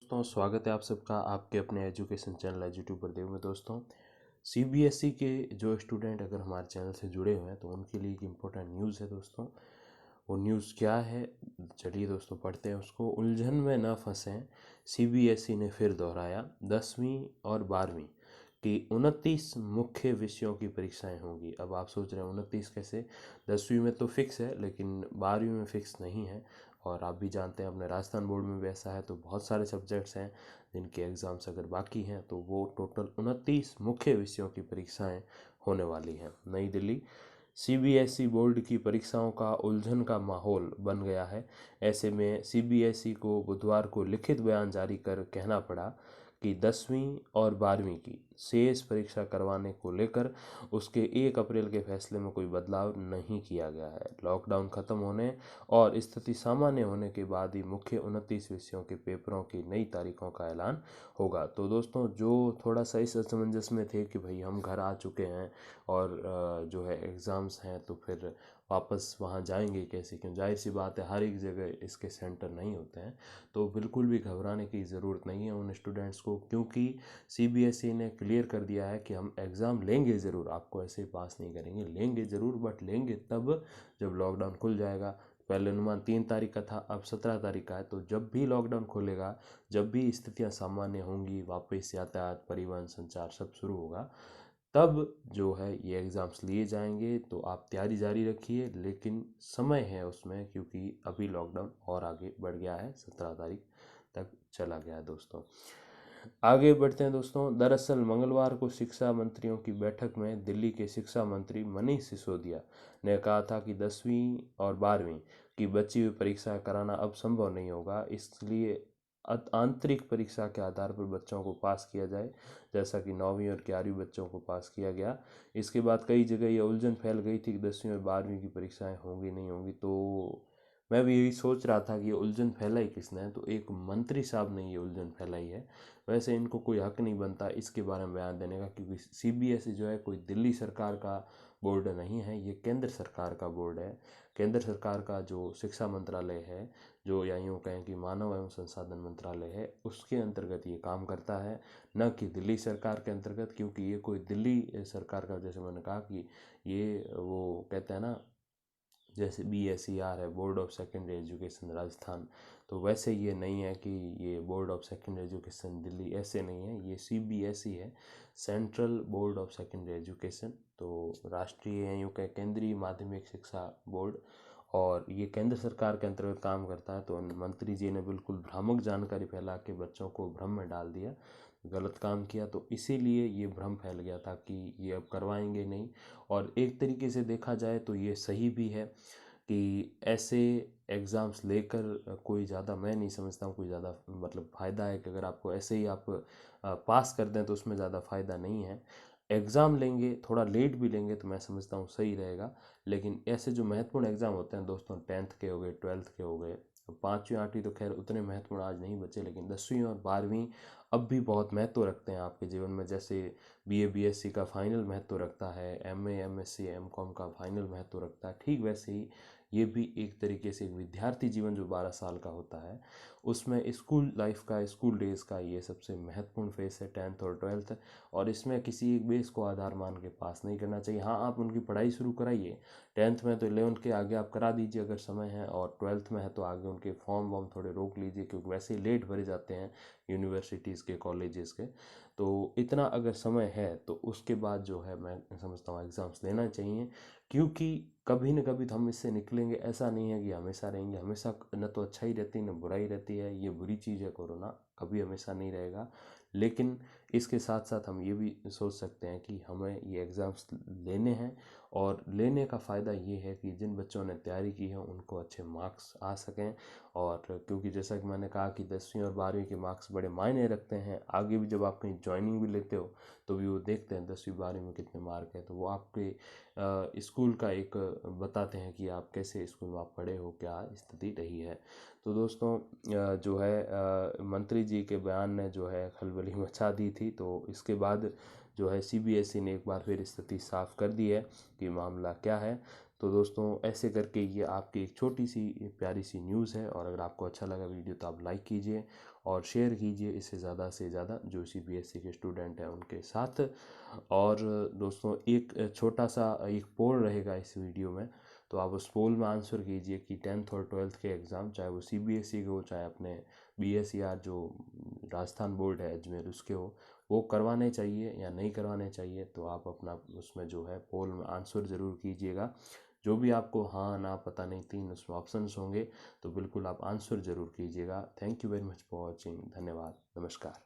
दोस्तों स्वागत है आप सबका आपके अपने एजुकेशन चैनल एजुट्यूबर देव में। दोस्तों सीबीएसई के जो स्टूडेंट अगर हमारे चैनल से जुड़े हुए हैं तो उनके लिए एक इम्पोर्टेंट न्यूज़ है दोस्तों। वो न्यूज़ क्या है, चलिए दोस्तों पढ़ते हैं उसको। उलझन में न फंसें, सीबीएसई ने फिर दोहराया, 10वीं और 12वीं की 29 मुख्य विषयों की परीक्षाएं होंगी। अब आप सोच रहे हैं 29 कैसे, 10वीं में तो फिक्स है लेकिन 12वीं में फिक्स नहीं है। और आप भी जानते हैं अपने राजस्थान बोर्ड में भी ऐसा है, तो बहुत सारे सब्जेक्ट्स हैं जिनके एग्ज़ाम्स अगर बाकी हैं तो वो टोटल 29 मुख्य विषयों की परीक्षाएं होने वाली हैं। नई दिल्ली, सीबीएसई बोर्ड की परीक्षाओं का उलझन का माहौल बन गया है। ऐसे में सीबीएसई को बुधवार को लिखित बयान जारी कर कहना पड़ा कि 10वीं और 12वीं की शेष परीक्षा करवाने को लेकर उसके 1 अप्रैल के फैसले में कोई बदलाव नहीं किया गया है। लॉकडाउन खत्म होने और स्थिति सामान्य होने के बाद ही मुख्य 29 विषयों के पेपरों की नई तारीखों का ऐलान होगा। तो दोस्तों जो थोड़ा सा इस असमंजस में थे कि भाई हम घर आ चुके हैं और जो है एग्ज़ाम्स हैं तो फिर वापस वहाँ जाएंगे कैसे, क्यों, जाहिर सी बात है हर एक जगह इसके सेंटर नहीं होते हैं। तो बिल्कुल भी घबराने की ज़रूरत नहीं है उन स्टूडेंट्स को, क्योंकि सीबीएसई ने क्लियर कर दिया है कि हम एग्ज़ाम लेंगे ज़रूर, आपको ऐसे ही पास नहीं करेंगे, लेंगे ज़रूर बट लेंगे तब जब लॉकडाउन खुल जाएगा। पहले अनुमान 3 तारीख का था, अब 17 तारीख का है। तो जब भी लॉकडाउन खुलेगा, जब भी स्थितियां सामान्य होंगी, वापस यातायात परिवहन संचार सब शुरू होगा, तब जो है ये एग्ज़ाम्स लिए जाएंगे। तो आप तैयारी जारी रखिए, लेकिन समय है उसमें क्योंकि अभी लॉकडाउन और आगे बढ़ गया है, 17 तारीख तक चला गया है दोस्तों। आगे बढ़ते हैं दोस्तों। दरअसल मंगलवार को शिक्षा मंत्रियों की बैठक में दिल्ली के शिक्षा मंत्री मनीष सिसोदिया ने कहा था कि 10वीं और 12वीं की बची हुई परीक्षा कराना अब संभव नहीं होगा, इसलिए आंतरिक परीक्षा के आधार पर बच्चों को पास किया जाए, जैसा कि 9वीं और 11वीं बच्चों को पास किया गया। इसके बाद कई जगह ये उलझन फैल गई थी कि 10वीं और 12वीं की परीक्षाएं होंगी नहीं होंगी। तो मैं भी यही सोच रहा था कि ये उलझन फैलाई किसने, तो एक मंत्री साहब ने ये उलझन फैलाई है। वैसे इनको कोई हक नहीं बनता इसके बारे में बयान देने का, क्योंकि सीबीएसई जो है कोई दिल्ली सरकार का बोर्ड नहीं है, ये केंद्र सरकार का बोर्ड है। केंद्र सरकार का जो शिक्षा मंत्रालय है, जो या यूँ कहें कि मानव एवं संसाधन मंत्रालय है, उसके अंतर्गत ये काम करता है, न कि दिल्ली सरकार के अंतर्गत। क्योंकि ये कोई दिल्ली सरकार का, जैसे मैंने कहा कि ये वो कहते हैं ना, जैसे BSER है, board of secondary education Rajasthan, तो वैसे ये नहीं है कि ये board of secondary education Delhi, ऐसे नहीं है। ये CBSE है, central board of secondary education, तो राष्ट्रीय यूँ कहें केंद्रीय माध्यमिक शिक्षा बोर्ड, और ये केंद्र सरकार के अंतर्गत काम करता है। तो मंत्री जी ने बिल्कुल भ्रामक जानकारी फैला के बच्चों को भ्रम में डाल दिया, गलत काम किया। तो इसीलिए ये भ्रम फैल गया था कि ये अब करवाएंगे नहीं। और एक तरीके से देखा जाए तो ये सही भी है कि ऐसे एग्ज़ाम्स लेकर कोई ज़्यादा, मैं नहीं समझता हूँ कोई ज़्यादा मतलब फ़ायदा है कि अगर आपको ऐसे ही आप पास कर दें तो उसमें ज़्यादा फ़ायदा नहीं है। एग्ज़ाम लेंगे, थोड़ा लेट भी लेंगे तो मैं समझता हूँ सही रहेगा। लेकिन ऐसे जो महत्वपूर्ण एग्ज़ाम होते हैं दोस्तों, 10th के हो गए, 12th के हो गए, 5वीं 8वीं तो खैर उतने महत्वपूर्ण आज नहीं बचे, लेकिन 10वीं और 12वीं अब भी बहुत महत्व रखते हैं आपके जीवन में। जैसे BA BSc का फाइनल महत्व रखता है, MA MSc MCOM का फाइनल महत्व रखता है, ठीक वैसे ही ये भी एक तरीके से एक विद्यार्थी जीवन जो 12 साल का होता है, उसमें स्कूल लाइफ का, स्कूल डेज़ का ये सबसे महत्वपूर्ण फेस है, 10th और 12th। और इसमें किसी एक बेस को आधार मान के पास नहीं करना चाहिए। हाँ, आप उनकी पढ़ाई शुरू कराइए, 10th में तो 11th के आगे आप करा दीजिए अगर समय है, और 12th में है तो आगे उनके फॉर्म वॉर्म थोड़े रोक लीजिए, क्योंकि वैसे ही लेट भरे जाते हैं यूनिवर्सिटीज़ के, कॉलेजेस के। तो इतना अगर समय है तो उसके बाद जो है मैं समझता हूँ एग्ज़ाम्स लेना चाहिए, क्योंकि कभी न कभी तो हम इससे निकलेंगे। ऐसा नहीं है कि हमेशा रहेंगे, हमेशा न तो अच्छा ही रहती है न बुराई रहती है, ये बुरी चीज़ है कोरोना, कभी हमेशा नहीं रहेगा। लेकिन इसके साथ साथ हम ये भी सोच सकते हैं कि हमें ये एग्ज़ाम्स लेने हैं, और लेने का फ़ायदा ये है कि जिन बच्चों ने तैयारी की है उनको अच्छे मार्क्स आ सकें। और क्योंकि जैसा कि मैंने कहा कि 10वीं और 12वीं के मार्क्स बड़े मायने रखते हैं, आगे भी जब आप कहीं ज्वाइनिंग भी लेते हो तो भी वो देखते हैं 10वीं 12वीं में कितने मार्क है, तो वो आपके स्कूल का एक बताते हैं कि आप कैसे स्कूल में आप पढ़े हो, क्या स्थिति रही है। तो दोस्तों जो है मंत्री जी के बयान ने जो है खलबली मचा दी थी, तो इसके बाद जो है CBSE ने एक बार फिर स्थिति साफ कर दी है कि मामला क्या है। तो दोस्तों ऐसे करके ये आपकी एक छोटी सी प्यारी सी न्यूज़ है, और अगर आपको अच्छा लगा वीडियो तो आप लाइक कीजिए, और शेयर कीजिए इसे ज़्यादा से ज़्यादा जो CBSE के स्टूडेंट हैं उनके साथ। और दोस्तों एक छोटा सा एक पोल रहेगा इस वीडियो में, तो आप उस पोल में आंसर कीजिए कि 10th और 12th के एग्ज़ाम चाहे वो CBSE के हो चाहे अपने BSER जो राजस्थान बोर्ड है अजमेर उसके हो, वो करवाने चाहिए या नहीं करवाने चाहिए। तो आप अपना उसमें जो है पोल में आंसर ज़रूर कीजिएगा। जो भी आपको हाँ ना पता नहीं 3 उसमें ऑप्शंस होंगे, तो बिल्कुल आप आंसर ज़रूर कीजिएगा। Thank you very much for watching. धन्यवाद, नमस्कार।